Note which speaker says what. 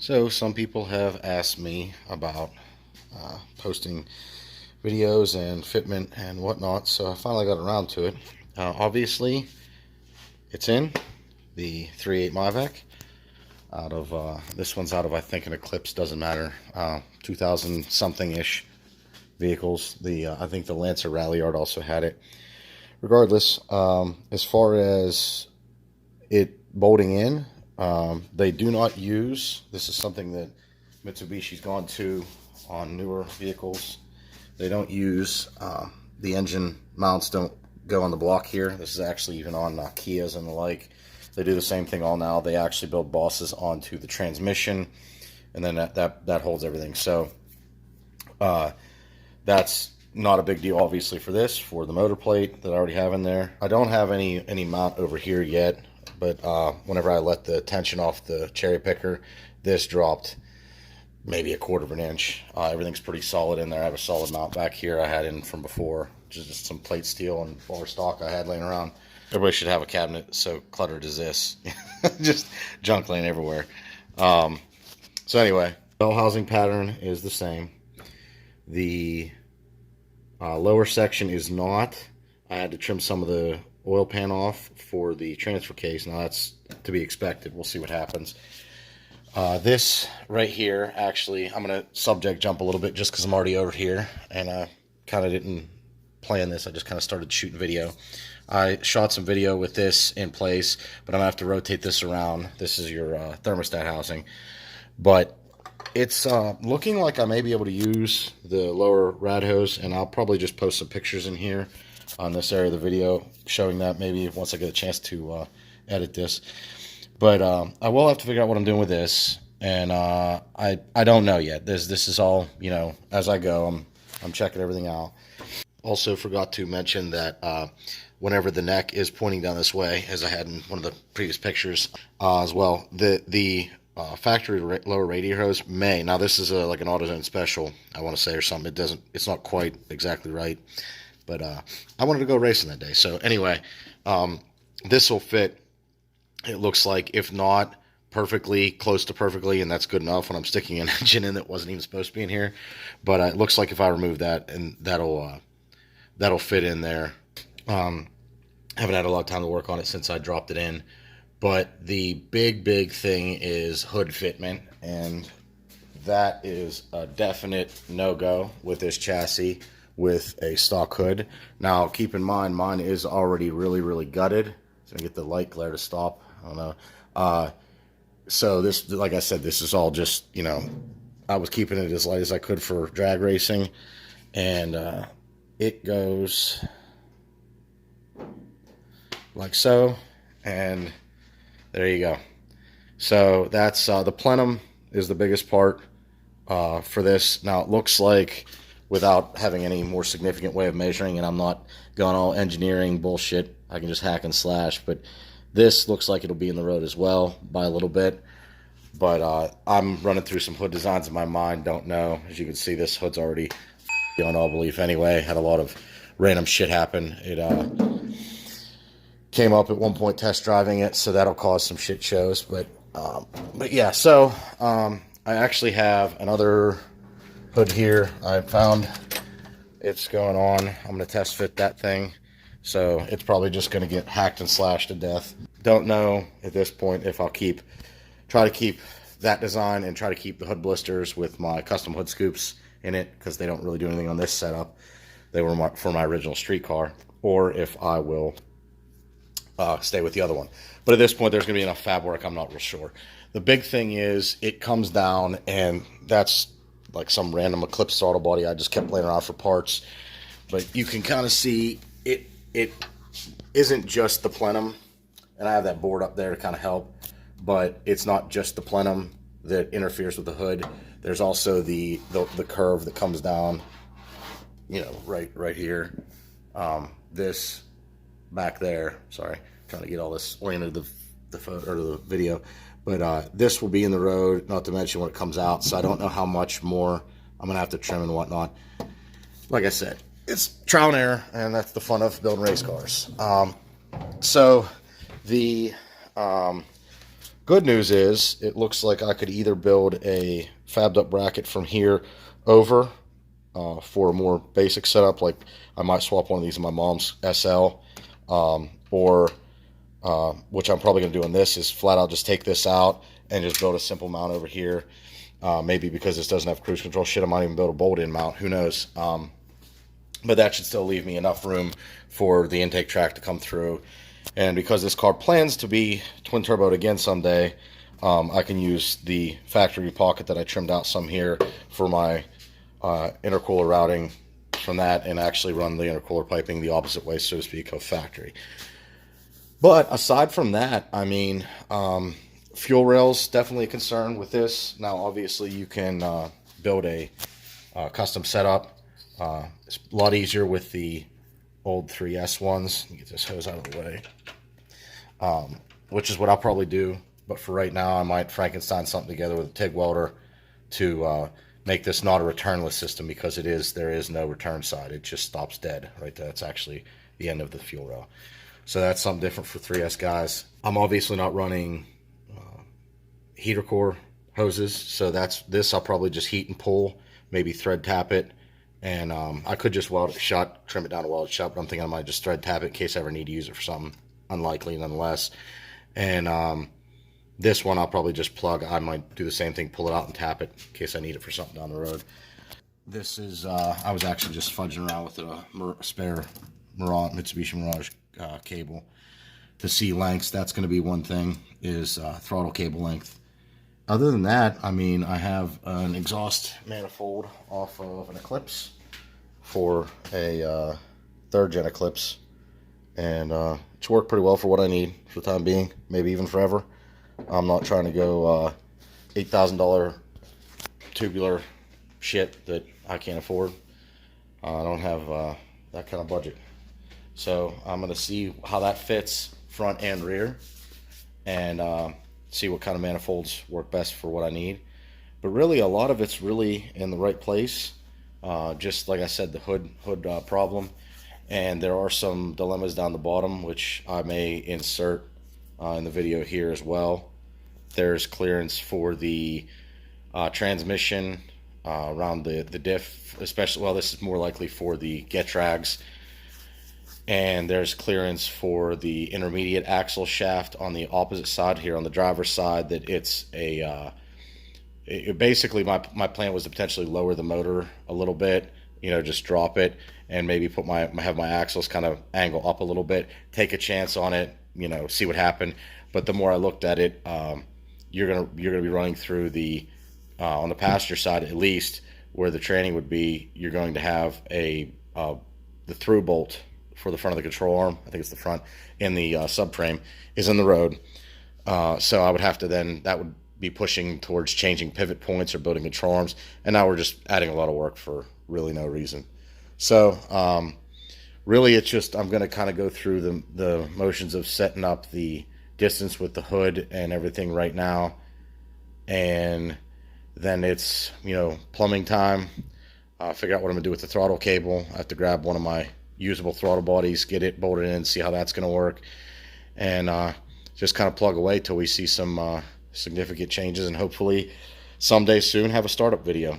Speaker 1: So some people have asked me about posting videos and fitment and whatnot, so I finally got around to it. Obviously, it's in the 3.8 MIVEC. Out of this one's out of, I think, an Eclipse, doesn't matter, 2000 something ish vehicles. I think the Lancer Rally Yard also had it. Regardless, as far as it bolting in, they do not use, this is something that Mitsubishi's gone to on newer vehicles. They don't use, the engine mounts don't go on the block here. This is actually even on Kias and the like. They do the same thing all now. They actually build bosses onto the transmission, and then that holds everything. So that's not a big deal, obviously, for this, for the motor plate that I already have in there. I don't have any mount over here yet, but whenever I let the tension off the cherry picker, this dropped maybe 1/4 of an inch. Everything's pretty solid in there. I have a solid mount back here I had in from before, just some plate steel and bar stock I had laying around. Everybody should have a cabinet so cluttered as this. Just junk laying everywhere. So anyway, bell housing pattern is the same. The lower section is not. I had to trim some of the oil pan off for the transfer case. Now that's to be expected. We'll see what happens. This right here, actually, I'm going to subject jump a little bit just because I'm already over here, and I kind of didn't plan this. I just kind of started shooting video. I shot some video with this in place, but I'm going to have to rotate this around. This is your thermostat housing. But it's looking like I may be able to use the lower rad hose, and I'll probably just post some pictures in here on this area of the video showing that, maybe once I get a chance to edit this. But I will have to figure out what I'm doing with this, and I don't know yet. This is all, you know, as I go. I'm checking everything out. Also forgot to mention that whenever the neck is pointing down this way, as I had in one of the previous pictures as well, the factory lower radiator hose may, now this is like an AutoZone special, I want to say, or something. It's not quite exactly right, but I wanted to go racing that day. So anyway, this will fit. It looks like, if not perfectly, close to perfectly, and that's good enough when I'm sticking an engine in that wasn't even supposed to be in here. But it looks like if I remove that, and that'll fit in there. Haven't had a lot of time to work on it since I dropped it in. But the big thing is hood fitment, and that is a definite no-go with this chassis with a stock hood. Now, keep in mind, mine is already really gutted. So I get the light glare to stop. I don't know. So this, like I said, this is all just, you know, I was keeping it as light as I could for drag racing, and it goes like so, and there you go. So that's the plenum is the biggest part for this. Now it looks like, without having any more significant way of measuring, and I'm not going all engineering bullshit, I can just hack and slash, but this looks like it'll be in the road as well by a little bit. But I'm running through some hood designs in my mind. Don't know. As you can see, this hood's already beyond all belief anyway. Had a lot of random shit happen. It came up at one point test driving it, so that'll cause some shit shows. But yeah, so I actually have another hood here. I found it's going on. I'm going to test fit that thing. So it's probably just going to get hacked and slashed to death. Don't know at this point if I'll try to keep that design and try to keep the hood blisters with my custom hood scoops in it, because they don't really do anything on this setup. They were for my original street car, or if I will stay with the other one. But at this point, there's going to be enough fab work. I'm not real sure. The big thing is it comes down, and that's like some random Eclipse throttle body I just kept laying around for parts. But you can kind of see it isn't just the plenum, and I have that board up there to kind of help, but it's not just the plenum that interferes with the hood. There's also the curve that comes down, you know, right here. This back there, sorry, trying to get all this oriented to the photo or the video, but this will be in the road, not to mention when it comes out. So I don't know how much more I'm gonna have to trim and whatnot. Like I said, it's trial and error, and that's the fun of building race cars. So the Good news is it looks like I could either build a fabbed up bracket from here over for a more basic setup, like I might swap one of these in my mom's SL, or which I'm probably going to do on this, is flat out just take this out and just build a simple mount over here. Maybe because this doesn't have cruise control, shit, I might even build a bolt-in mount, who knows. But that should still leave me enough room for the intake track to come through. And because this car plans to be twin turboed again someday, I can use the factory pocket that I trimmed out some here for my intercooler routing from that, and actually run the intercooler piping the opposite way, so to speak, of factory. But aside from that, I mean, fuel rails definitely a concern with this. Now, obviously, you can build a custom setup. It's a lot easier with the old 3S ones. Let me get this hose out of the way, which is what I'll probably do. But for right now, I might Frankenstein something together with a TIG welder to make this not a returnless system, because there is no return side. It just stops dead right there. That's actually the end of the fuel rail. So that's something different for 3S guys. I'm obviously not running heater core hoses, so this I'll probably just heat and pull, maybe thread tap it, and I could just weld it shut, trim it down to weld it shut, but I'm thinking I might just thread tap it in case I ever need to use it for something. Unlikely nonetheless. And this one I'll probably just plug. I might do the same thing, pull it out and tap it in case I need it for something down the road. This is, I was actually just fudging around with a spare Mitsubishi Mirage cable to see lengths. That's going to be one thing, is throttle cable length. Other than that, I mean, I have an exhaust manifold off of an Eclipse for a 3rd gen Eclipse, and it's worked pretty well for what I need for the time being, maybe even forever. I'm not trying to go $8,000 tubular shit that I can't afford. I don't have that kind of budget. So I'm going to see how that fits front and rear, and see what kind of manifolds work best for what I need. But really, a lot of it's really in the right place. Just like I said, the hood problem. And there are some dilemmas down the bottom, which I may insert in the video here as well. There's clearance for the transmission around the diff, especially, well, this is more likely for the Getrags. And there's clearance for the intermediate axle shaft on the opposite side here on the driver's side. That it's a basically my plan was to potentially lower the motor a little bit, you know, just drop it and maybe put have my axles kind of angle up a little bit, take a chance on it, you know, see what happened. But the more I looked at it, you're gonna be running through the on the passenger side, at least where the tranny would be, you're going to have the through bolt for the front of the control arm, I think it's the front, in the subframe, is in the road. So I would have to then, that would be pushing towards changing pivot points or building control arms, and now we're just adding a lot of work for really no reason. So really it's just, I'm going to kind of go through the motions of setting up the distance with the hood and everything right now, and then it's, you know, plumbing time. Figure out what I'm going to do with the throttle cable. I have to grab one of my usable throttle bodies, get it bolted in, see how that's going to work, and just kind of plug away till we see some significant changes, and hopefully someday soon have a startup video.